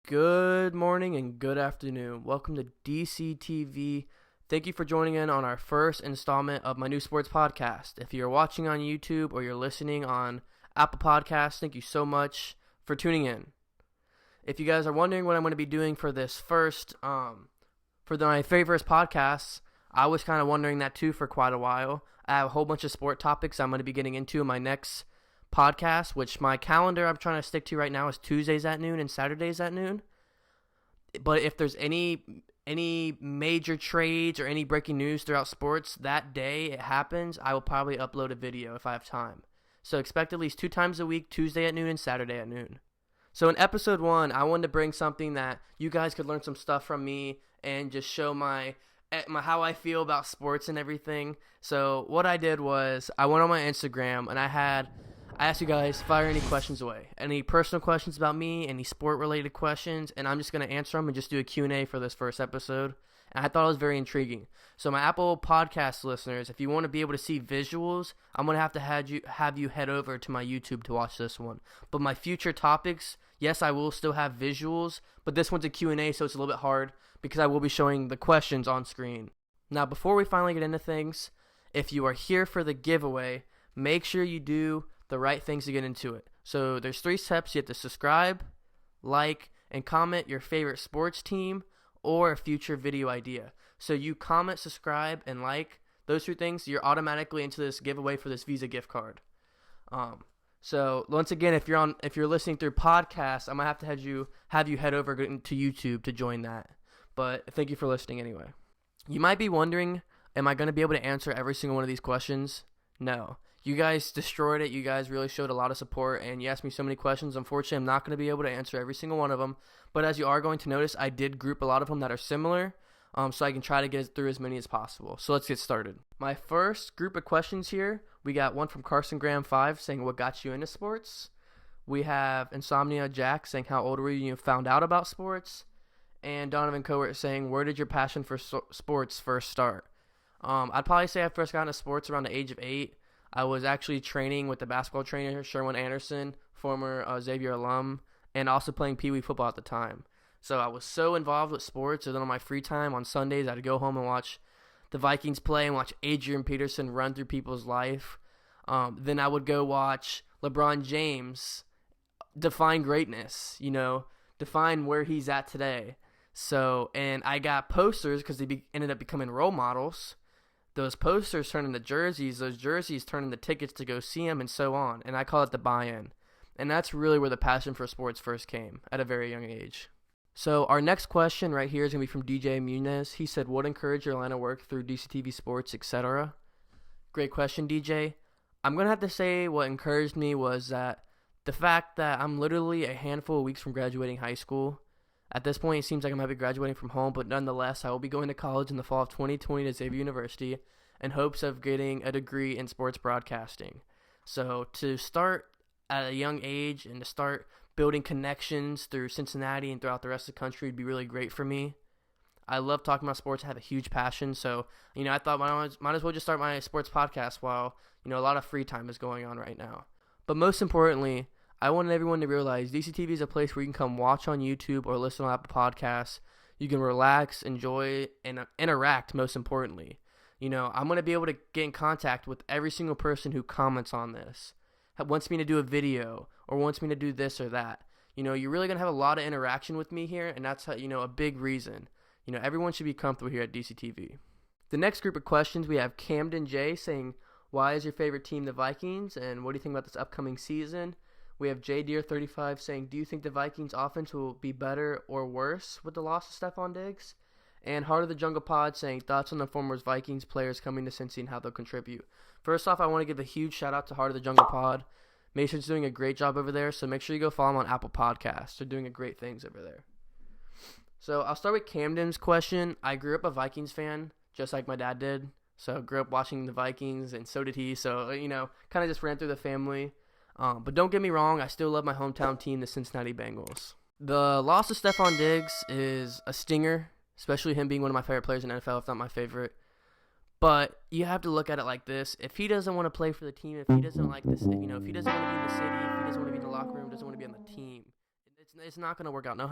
Good morning and good afternoon. Welcome to DCTV. Thank you for joining in on our first installment of my new sports podcast. If you're watching on YouTube or you're listening on Apple Podcasts, thank you so much for tuning in. If you guys are wondering what I'm going to be doing for this my favorite podcasts, I was kind of wondering that too for quite a while. I have a whole bunch of sport topics I'm going to be getting into in my next podcast, which my calendar I'm trying to stick to right now is Tuesdays at noon and Saturdays at noon. But if there's any major trades or any breaking news throughout sports that day it happens, I will probably upload a video if I have time. So expect at least 2 times a week, Tuesday at noon and Saturday at noon. So in episode 1, I wanted to bring something that you guys could learn some stuff from me and just show my how I feel about sports and everything. So what I did was I went on my Instagram and I asked you guys, fire any questions away. Any personal questions about me, any sport-related questions, and I'm just going to answer them and just do a Q&A for this first episode. And I thought it was very intriguing. So my Apple Podcast listeners, if you want to be able to see visuals, I'm going to have you head over to my YouTube to watch this one. But my future topics, yes, I will still have visuals, but this one's a Q&A, so it's a little bit hard because I will be showing the questions on screen. Now, before we finally get into things, if you are here for the giveaway, make sure you do the right things to get into it. So there's 3 steps. You have to subscribe, like, and comment your favorite sports team or a future video idea. So you comment, subscribe, and like those 2 things, you're automatically into this giveaway for this Visa gift card. So once again, if you're listening through podcasts, I'm gonna have to have you head over to YouTube to join that. But thank you for listening anyway. You might be wondering, am I gonna be able to answer every single one of these questions? No. You guys destroyed it. You guys really showed a lot of support, and you asked me so many questions. Unfortunately, I'm not going to be able to answer every single one of them, but as you are going to notice, I did group a lot of them that are similar, so I can try to get through as many as possible. So let's get started. My first group of questions here, we got one from Carson Graham 5 saying, what got you into sports? We have Insomnia Jack saying, how old were you when you found out about sports? And Donovan Cowart saying, where did your passion for sports first start? I'd probably say I first got into sports around the age of 8. I was actually training with the basketball trainer, Sherwin Anderson, former Xavier alum, and also playing Pee Wee football at the time. So I was so involved with sports, and then on my free time on Sundays, I'd go home and watch the Vikings play and watch Adrian Peterson run through people's life. Then I would go watch LeBron James define greatness, define where he's at today. So, and I got posters because they ended up becoming role models. Those posters turn into jerseys, those jerseys turn into tickets to go see him, and so on. And I call it the buy-in. And that's really where the passion for sports first came, at a very young age. So our next question right here is going to be from DJ Munez. He said, what encouraged your line of work through DCTV Sports, etc.? Great question, DJ. I'm going to have to say what encouraged me was that the fact that I'm literally a handful of weeks from graduating high school. At this point, it seems like I might be graduating from home, but nonetheless, I will be going to college in the fall of 2020 to Xavier University in hopes of getting a degree in sports broadcasting. So to start at a young age and to start building connections through Cincinnati and throughout the rest of the country would be really great for me. I love talking about sports. I have a huge passion. So, I thought might as well just start my sports podcast while, a lot of free time is going on right now. But most importantly, I wanted everyone to realize DCTV is a place where you can come watch on YouTube or listen on Apple Podcasts. You can relax, enjoy, and interact, most importantly. I'm going to be able to get in contact with every single person who comments on this, wants me to do a video, or wants me to do this or that. You're really going to have a lot of interaction with me here, and that's, a big reason. Everyone should be comfortable here at DCTV. The next group of questions, we have Camden J saying, why is your favorite team the Vikings, and what do you think about this upcoming season? We have JDeer35 saying, do you think the Vikings offense will be better or worse with the loss of Stephon Diggs? And Heart of the Jungle Pod saying, thoughts on the former Vikings players coming to Cincy and how they'll contribute. First off, I want to give a huge shout out to Heart of the Jungle Pod. Mason's doing a great job over there, so make sure you go follow him on Apple Podcasts. They're doing great things over there. So I'll start with Camden's question. I grew up a Vikings fan, just like my dad did. So I grew up watching the Vikings, and so did he. So, kind of just ran through the family. But don't get me wrong, I still love my hometown team, the Cincinnati Bengals. The loss of Stephon Diggs is a stinger, especially him being one of my favorite players in the NFL, if not my favorite. But you have to look at it like this. If he doesn't want to play for the team, if he doesn't like this, if he doesn't want to be in the city, if he doesn't want to be in the locker room, doesn't want to be on the team, It's not going to work out. No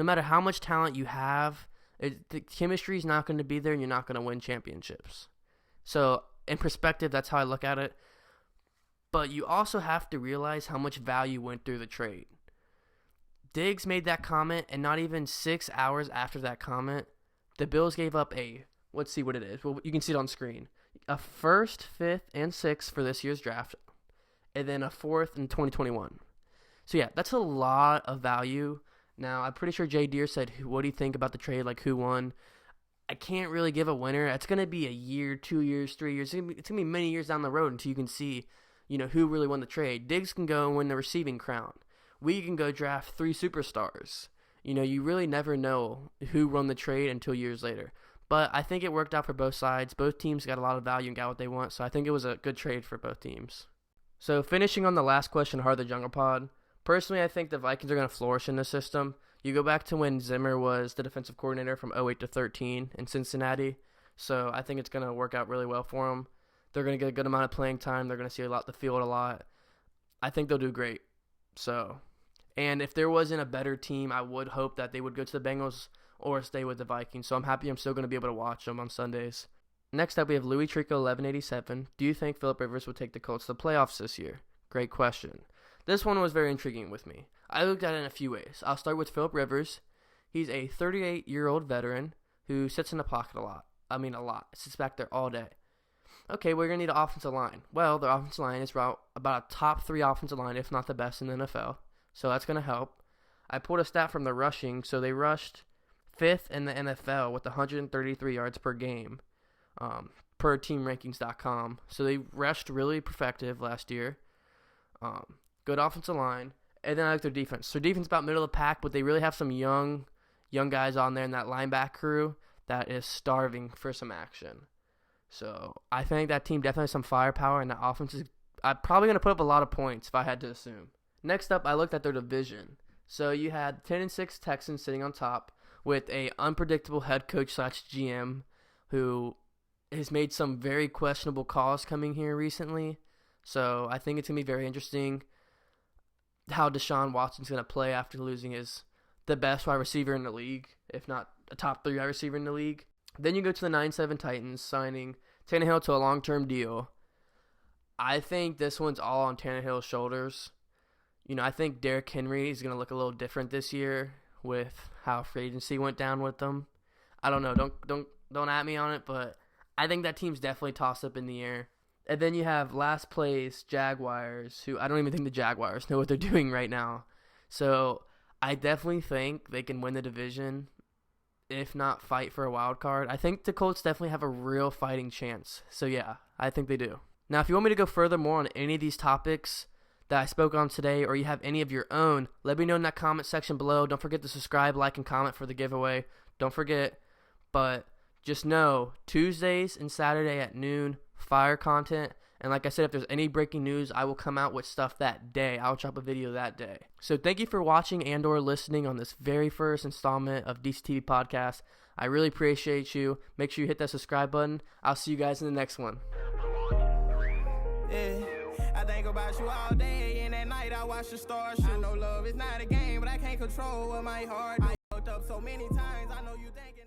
matter how much talent you have, the chemistry is not going to be there, and you're not going to win championships. So in perspective, that's how I look at it. But you also have to realize how much value went through the trade. Diggs made that comment, and not even 6 hours after that comment, the Bills gave up let's see what it is. Well, you can see it on screen. A first, fifth, and sixth for this year's draft, and then a fourth in 2021. So yeah, that's a lot of value. Now, I'm pretty sure Jay Deere said, what do you think about the trade? Like, who won? I can't really give a winner. It's going to be a year, 2 years, 3 years. It's going to be many years down the road until you can see, who really won the trade. Diggs can go and win the receiving crown. We can go draft 3 superstars. You really never know who won the trade until years later. But I think it worked out for both sides. Both teams got a lot of value and got what they want. So I think it was a good trade for both teams. So finishing on the last question, Heart of the Jungle Pod. Personally, I think the Vikings are going to flourish in this system. You go back to when Zimmer was the defensive coordinator from 08 to 13 in Cincinnati. So I think it's going to work out really well for them. They're going to get a good amount of playing time. They're going to see the field a lot. I think they'll do great. And if there wasn't a better team, I would hope that they would go to the Bengals or stay with the Vikings. So I'm happy I'm still going to be able to watch them on Sundays. Next up, we have Louis Trico 1187. Do you think Phillip Rivers would take the Colts to the playoffs this year? Great question. This one was very intriguing with me. I looked at it in a few ways. I'll start with Phillip Rivers. He's a 38-year-old veteran who sits in the pocket a lot. I mean, a lot. Sits back there all day. Okay, we're going to need an offensive line. Well, their offensive line is about a top 3 offensive line, if not the best in the NFL. So that's going to help. I pulled a stat from the rushing. So they rushed 5th in the NFL with 133 yards per game per teamrankings.com. So they rushed really effective last year. Good offensive line. And then I like their defense. Their defense is about middle of the pack, but they really have some young guys on there in that linebacker crew that is starving for some action. So I think that team definitely has some firepower, and that offense is probably going to put up a lot of points if I had to assume. Next up, I looked at their division. So you had 10-6 Texans sitting on top with a unpredictable head coach / GM who has made some very questionable calls coming here recently. So I think it's going to be very interesting how Deshaun Watson's going to play after losing the best wide receiver in the league, if not a top 3 wide receiver in the league. Then you go to the 9-7 Titans, signing Tannehill to a long-term deal. I think this one's all on Tannehill's shoulders. I think Derrick Henry is going to look a little different this year with how free agency went down with them. I don't know. Don't at me on it, but I think that team's definitely tossed up in the air. And then you have last place Jaguars, who I don't even think the Jaguars know what they're doing right now. So I definitely think they can win the division, if not fight for a wild card. I think the Colts definitely have a real fighting chance. So yeah, I think they do. Now, if you want me to go further more on any of these topics that I spoke on today, or you have any of your own, let me know in that comment section below. Don't forget to subscribe, like, and comment for the giveaway. Don't forget. But just know, Tuesdays and Saturday at noon, fire content. And like I said, if there's any breaking news, I will come out with stuff that day. I'll drop a video that day. So thank you for watching and or listening on this very first installment of DCTV Podcast. I really appreciate you. Make sure you hit that subscribe button. I'll see you guys in the next one. Yeah, I think about you all day, and at night I watch the stars shoot. I know love is not a game, but I can't control what my heart. I fucked up so many times, I know you thinking